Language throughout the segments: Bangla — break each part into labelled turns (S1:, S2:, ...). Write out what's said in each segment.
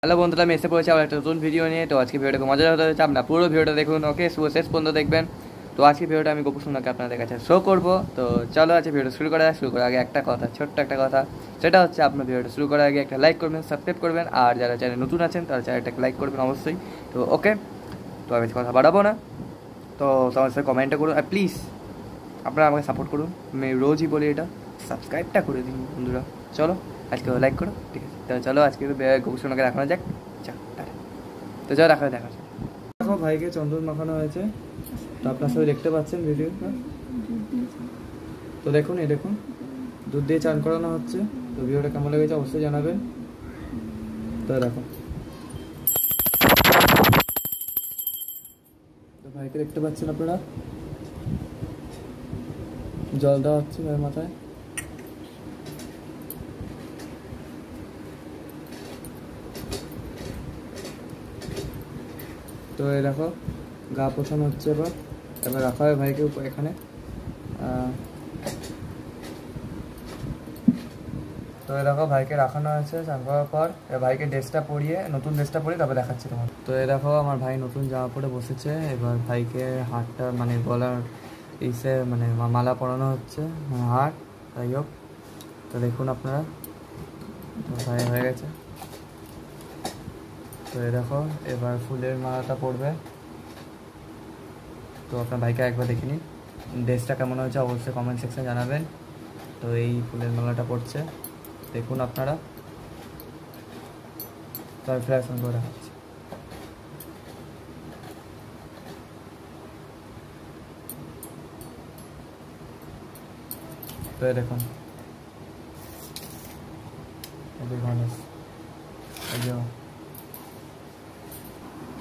S1: হ্যালো বন্ধুরা, আমি এসে পড়েছি আবার একটা নতুন ভিডিও নিয়ে। তো আজকে ভিডিওটা মজা হতে হচ্ছে, আপনারা পুরো ভিডিওটা দেখুন, ওকে? শেষ পর্যন্ত দেখবেন। তো আজকে ভিডিওটা আমি গোপু সোনাকে আপনাদের কাছে শো করবো। তো চলো আজকে ভিডিওটা শুরু করার আগে একটা কথা, ছোট্ট একটা কথা, সেটা হচ্ছে আপনার ভিডিওটা শুরু করার আগে একটা লাইক করবেন, সাবস্ক্রাইব করবেন, আর যারা চ্যানেল নতুন আছেন তারা চ্যানেলটাকে লাইক করবেন অবশ্যই। তো ওকে, তো আমি কথা বাড়াবো না। তো তোমার সাথে কমেন্টটা করুন, আর প্লিজ আপনারা আমাকে সাপোর্ট করুন। আমি রোজই বলি এটা, সাবস্ক্রাইবটা করে দিন বন্ধুরা। চলো আজকে লাইক করো, ঠিক আছে? তো চলো আজকে গোপু সোনাকে দেখানো যাক। তো যাও দেখা যাক। দেখো ভাইকে চন্দন মাখানো হয়েছে, তো আপনার সবাই দেখতে পাচ্ছেন ভিডিওটা। তো দেখুন, এই দেখুন দুধ দিয়ে চান করানো হচ্ছে। তো ভিডিওটা কেমন লেগেছে অবশ্যই জানাবেন। তো দেখো, তো ভাইকে দেখতে পাচ্ছেন আপনারা, জল দেওয়া হচ্ছে ভাইয়ের মাথায়। তো এই দেখো গা পোছানো হচ্ছে, এবার রাখা হয় ভাইকে এখানে। তো এই দেখো ভাইকে রাখানো হয়েছে চান করার পর। ভাইকে ড্রেসটা পরিয়ে, নতুন ড্রেসটা পরিয়ে তারপরে দেখাচ্ছি তোমার। তো এই দেখো আমার ভাই নতুন জামা পরে বসেছে। এবার ভাইকে হাতটা মানে গলার ইসে মানে মালা পরানো হচ্ছে, হাত, যাই হোক। তো দেখুন আপনারা, তো ভাই হয়ে গেছে। তো এই দেখো এবার ফুলের মালাটা পরবে। তো আপনার ভাইকে একবার দেখে নিন, ড্রেসটা কেমন হয়েছে অবশ্যই কমেন্ট সেকশনে জানাবেন। তো এই ফুলের মালাটা পড়ছে, দেখুন আপনারা। তো আমি ফ্ল্যাশ অন করে দেখাচ্ছি। তো এই দেখুন,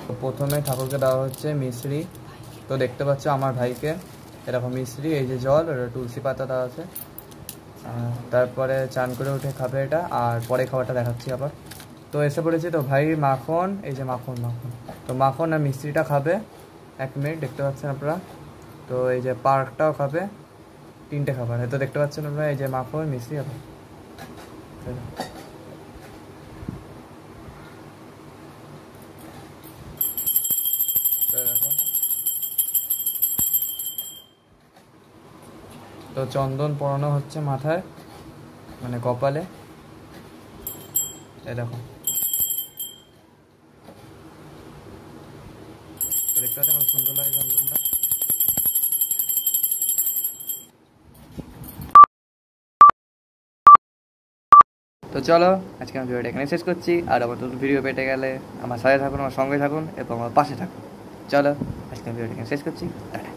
S1: তো প্রথমে ঠাকুরকে দেওয়া হচ্ছে মিশ্রি। তো দেখতে পাচ্ছ আমার ভাইকে এরকম মিশ্রি, এই যে জল, এটা তুলসী পাতা দেওয়া আছে। তারপরে চান করে উঠে খাবে এটা, আর পরে খাবারটা দেখাচ্ছি আবার। তো এসে পড়েছি, তো ভাই মাখন, এই যে মাখন, তো মাখন আর মিষ্টিটা খাবে। 1 মিনিট, দেখতে পাচ্ছেন আপনারা। তো এই যে পার্কটাও খাবে, 3টে খাবার। তো দেখতে পাচ্ছেন আপনারা, এই যে মাখন, মিষ্টি খাবে। তো চন্দন পরানো হচ্ছে মাথায়, মানে কপালে, এই দেখো। দেখতে পাচ্ছেন খুব সুন্দর লাগে চন্দনটা। তো চলো আজকে আমি ভিডিওটা এখানে শেষ করছি। আর আমার নতুন ভিডিও পেতে গেলে আমার সাথে থাকুন, আমার সঙ্গে থাকুন এবং আমার পাশে থাকুন। চলো আজকে আমি ভিডিওটা এখানে শেষ করছি। টাটা।